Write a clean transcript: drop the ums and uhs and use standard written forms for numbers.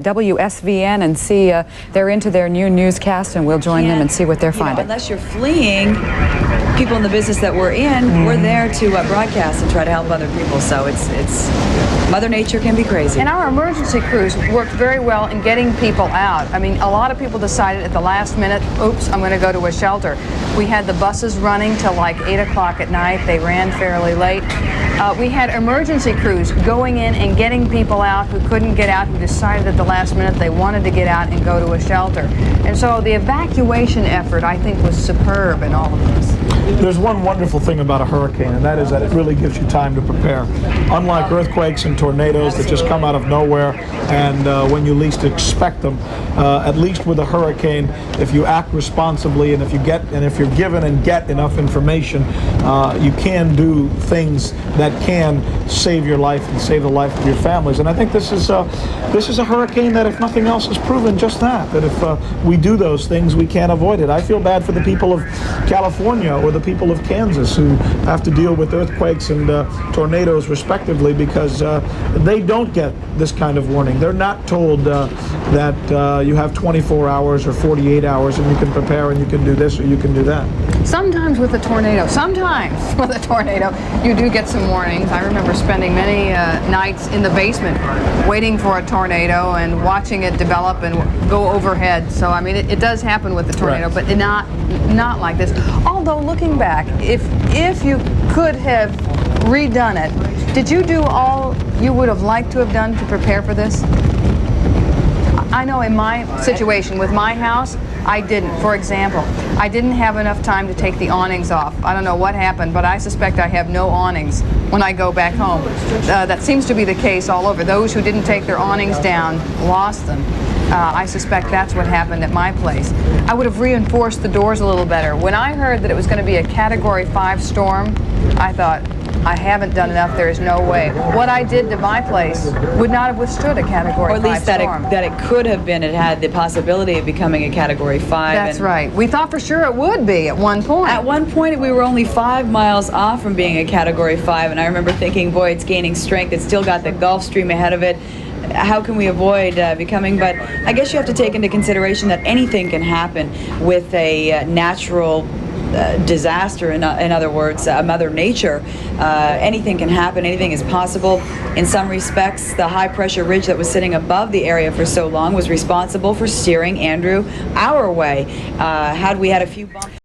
WSVN and see they're into their new newscast, and we'll join them and see what they're finding. Unless you're fleeing people in the business that we're in, we're there to broadcast and try to help other people. So it's Mother Nature can be crazy. And our emergency crews worked very well in getting people out. I mean, a lot of people decided at the last minute, oops, I'm going to go to a shelter. We had the buses running till like 8 o'clock at night. They ran fairly late. We had emergency crews going in and getting people out who couldn't get out, who decided at the last minute they wanted to get out and go to a shelter. And so the evacuation effort, I think, was superb in all of this. There's one wonderful thing about a hurricane, and that is that it really gives you time to prepare. Unlike earthquakes and tornadoes that just come out of nowhere and when you least expect them, at least with a hurricane, if you act responsibly and if you're given and get enough information, you can do things that can save your life and save the life of your families. And I think this is a hurricane that, if nothing else, has proven just that if we do those things, we can't avoid it. I feel bad for the people of California or the people of Kansas who have to deal with earthquakes and tornadoes respectively, because they don't get this kind of warning. They're not told that you have 24 hours or 48 hours and you can prepare and you can do this or you can do that. Sometimes with a tornado, you do get some warnings. I remember spending many nights in the basement waiting for a tornado and watching it develop and go overhead. So I mean, it does happen with the tornado, right, but not like this. Although looking back, if you could have redone it, did you do all you would have liked to have done to prepare for this? I know in my situation with my house, I didn't. For example, I didn't have enough time to take the awnings off. I don't know what happened, but I suspect I have no awnings when I go back home. That seems to be the case all over. Those who didn't take their awnings down lost them. I suspect that's what happened at my place. I would have reinforced the doors a little better. When I heard that it was going to be a Category 5 storm, I thought, I haven't done enough. There is no way. What I did to my place would not have withstood a Category 5 storm. Or at least that it could have been. It had the possibility of becoming a Category 5. That's right. We thought for sure it would be at one point. At one point, we were only 5 miles off from being a Category 5, and I remember thinking, boy, it's gaining strength. It's still got the Gulf Stream ahead of it. How can we avoid becoming? But I guess you have to take into consideration that anything can happen with a natural disaster. In other words, Mother Nature. Anything can happen. Anything is possible. In some respects, the high-pressure ridge that was sitting above the area for so long was responsible for steering Andrew our way. Had we had a few bumps